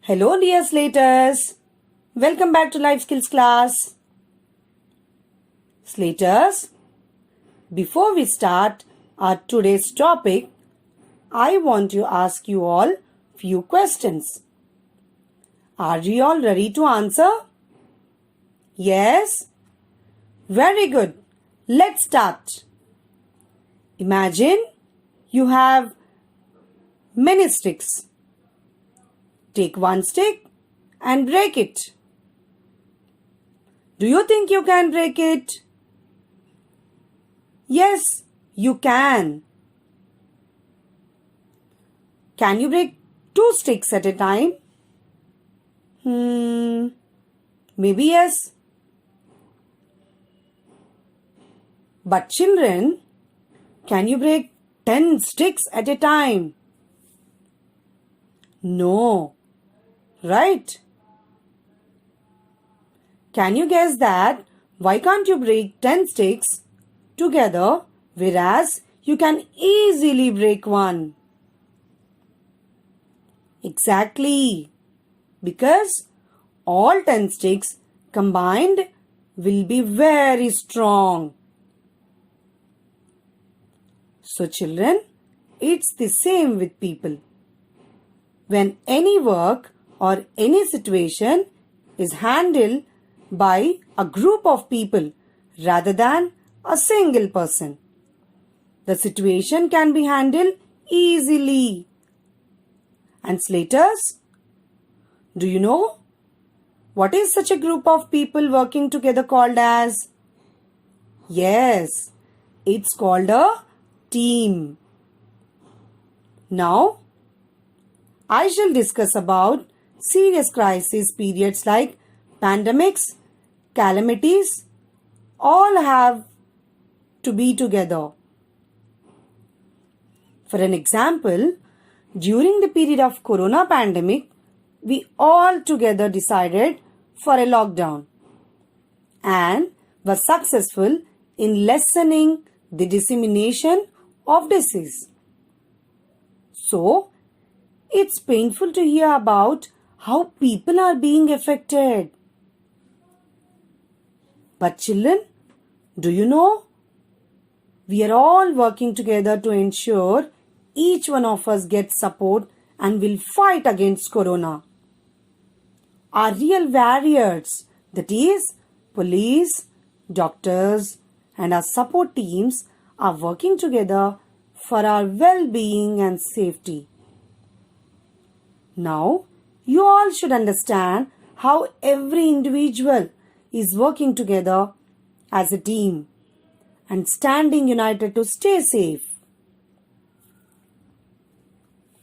Hello dear Slaters. Welcome back to Life Skills class. Slaters, before we start our today's topic, I want to ask you all few questions. Are you all ready to answer? Yes? Very good. Let's start. Imagine you have many sticks. Take one stick and break it. Do you think you can break it? Yes, you can. Can you break two sticks at a time? Maybe yes. But children, can you break 10 sticks at a time? No. Right? Can you guess that? Why can't you break 10 sticks together whereas you can easily break one? Exactly. Because all 10 sticks combined will be very strong. So children, it's the same with people. When any work or any situation is handled by a group of people rather than a single person, the situation can be handled easily. And Slaters, do you know what is such a group of people working together called as? Yes, it's called a team. Now, I shall discuss about serious crisis periods like pandemics, calamities, all have to be together. For an example, during the period of corona pandemic, we all together decided for a lockdown and were successful in lessening the dissemination of disease. So, it's painful to hear about how people are being affected. But children, do you know? We are all working together to ensure each one of us gets support and will fight against corona. Our real warriors, that is, police, doctors, and our support teams are working together for our well-being and safety. Now, you all should understand how every individual is working together as a team and standing united to stay safe.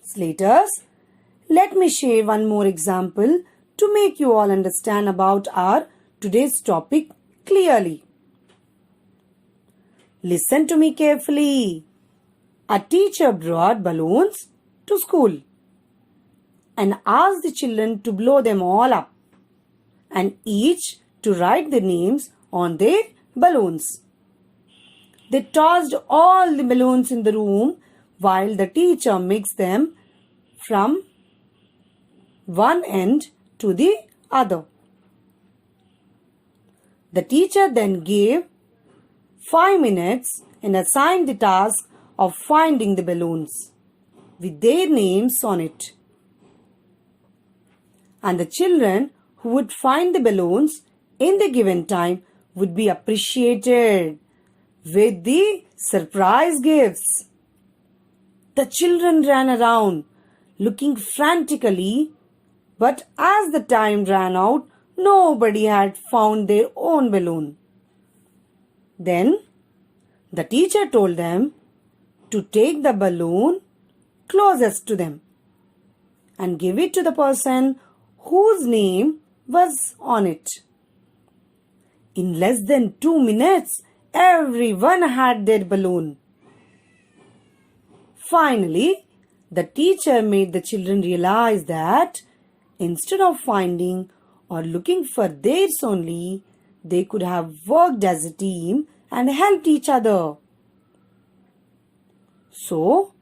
Slaters, let me share one more example to make you all understand about our today's topic clearly. Listen to me carefully. A teacher brought balloons to school and asked the children to blow them all up and each to write the names on their balloons. They tossed all the balloons in the room while the teacher mixed them from one end to the other. The teacher then gave 5 minutes and assigned the task of finding the balloons with their names on it. And the children who would find the balloons in the given time would be appreciated with the surprise gifts. The children ran around looking frantically, but as the time ran out, nobody had found their own balloon. Then the teacher told them to take the balloon closest to them and give it to the person whose name was on it. In less than 2 minutes, everyone had their balloon. Finally, the teacher made the children realize that instead of finding or looking for theirs only, they could have worked as a team and helped each other. So,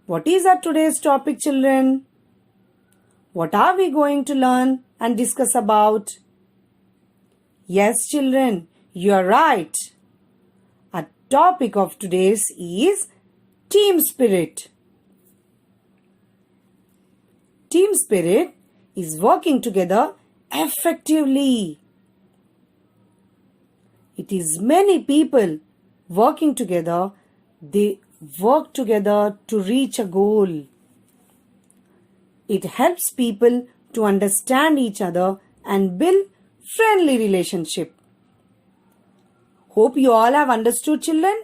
what is our today's topic, children? What are we going to learn and discuss about? Yes, children, you are right. Our topic of today's is team spirit. Team spirit is working together effectively. It is many people working together. They work together to reach a goal. It helps people to understand each other and build friendly relationship. Hope you all have understood, children.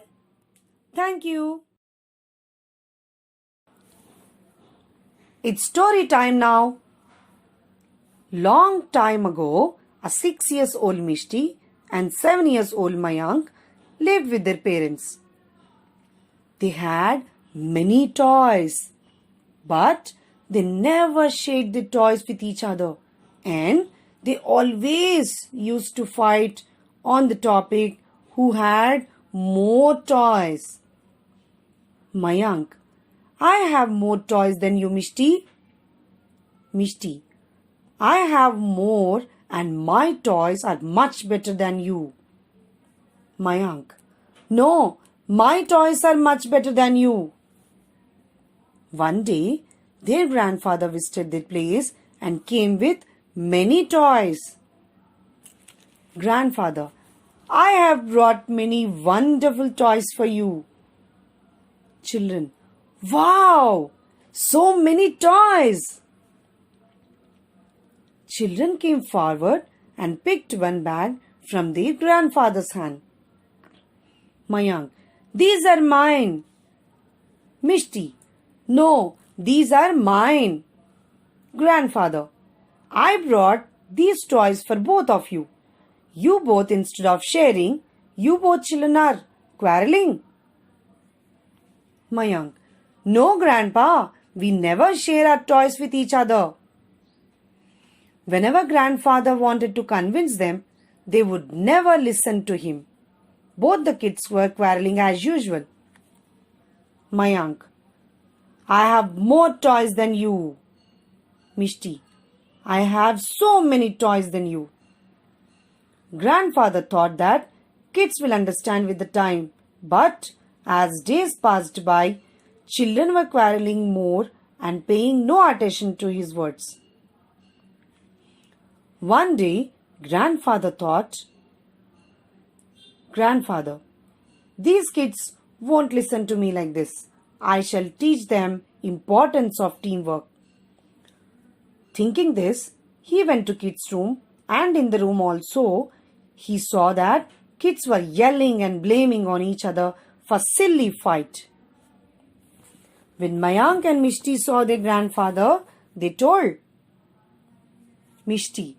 Thank you. It's story time now. Long time ago, a 6-year-old Mishti and 7-year-old Mayank lived with their parents. They had many toys, but they never shared the toys with each other, and they always used to fight on the topic who had more toys. Mayank, I have more toys than you, Mishti. Mishti, I have more and my toys are much better than you. Mayank, no, my toys are much better than you. One day, their grandfather visited their place and came with many toys. Grandfather, I have brought many wonderful toys for you. Children, wow! So many toys! Children came forward and picked one bag from their grandfather's hand. Mayank, these are mine. Mishti, no, these are mine. Grandfather, I brought these toys for both of you. You both, instead of sharing, you both children are quarreling. Mayank, no, Grandpa, we never share our toys with each other. Whenever grandfather wanted to convince them, they would never listen to him. Both the kids were quarreling as usual. Mayank, I have more toys than you. Mishti, I have so many toys than you. Grandfather thought that kids will understand with the time, but as days passed by, children were quarreling more and paying no attention to his words. One day, grandfather thought, Grandfather, these kids won't listen to me like this. I shall teach them importance of teamwork. Thinking this, he went to kids' room, and in the room also, he saw that kids were yelling and blaming on each other for silly fight. When Mayank and Mishti saw their grandfather, they told Mishti,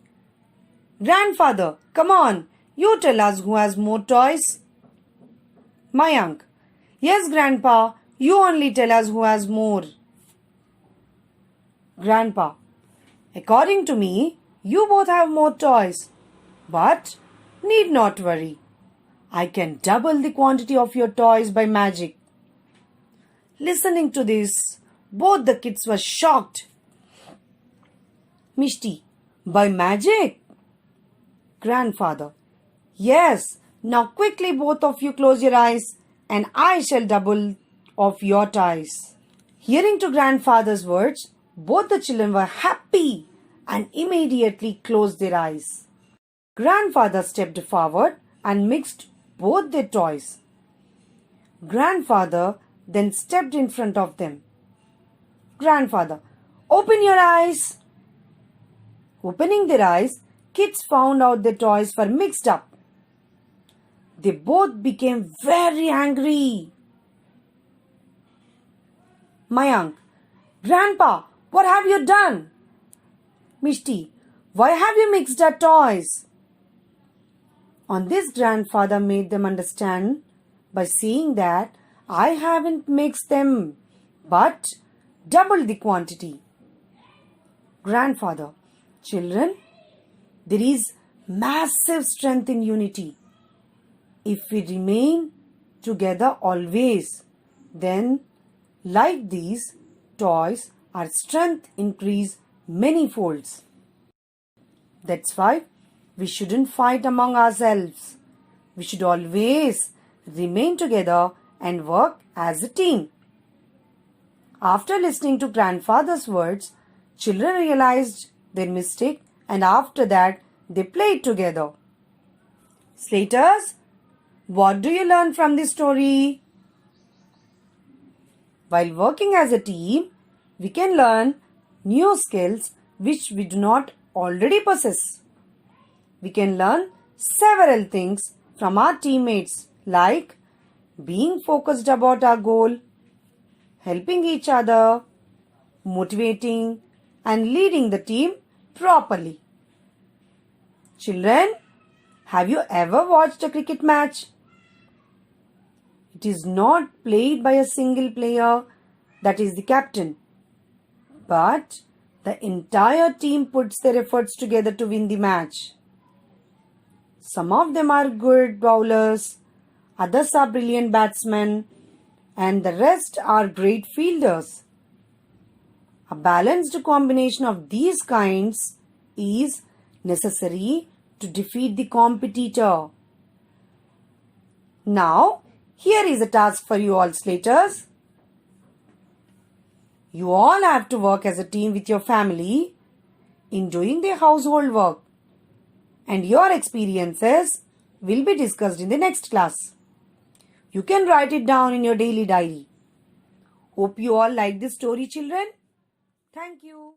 Grandfather, come on, you tell us who has more toys. Mayank, yes, Grandpa, you only tell us who has more. Grandpa, according to me, you both have more toys, but need not worry. I can double the quantity of your toys by magic. Listening to this, both the kids were shocked. Mishti, by magic? Grandfather, yes, now quickly both of you close your eyes and I shall double of your toys. Hearing to grandfather's words, both the children were happy and immediately closed their eyes. Grandfather stepped forward and mixed both their toys. Grandfather then stepped in front of them. Grandfather, open your eyes. Opening their eyes, kids found out their toys were mixed up. They both became very angry. Mayank, Grandpa, what have you done? Mishti, why have you mixed our toys? On this, grandfather made them understand by saying that I haven't mixed them, but doubled the quantity. Grandfather, children, there is massive strength in unity. If we remain together always, then like these toys, our strength increase many folds. That's why we shouldn't fight among ourselves. We should always remain together and work as a team. After listening to grandfather's words, children realized their mistake and after that they played together. Slaters, what do you learn from this story? While working as a team, we can learn new skills which we do not already possess. We can learn several things from our teammates like being focused about our goal, helping each other, motivating and leading the team properly. Children, have you ever watched a cricket match? It is not played by a single player, that is the captain, but the entire team puts their efforts together to win the match. Some of them are good bowlers, others are brilliant batsmen, and the rest are great fielders. A balanced combination of these kinds is necessary to defeat the competitor. Now, here is a task for you all, Slaters. You all have to work as a team with your family in doing the household work, and your experiences will be discussed in the next class. You can write it down in your daily diary. Hope you all like this story, children. Thank you.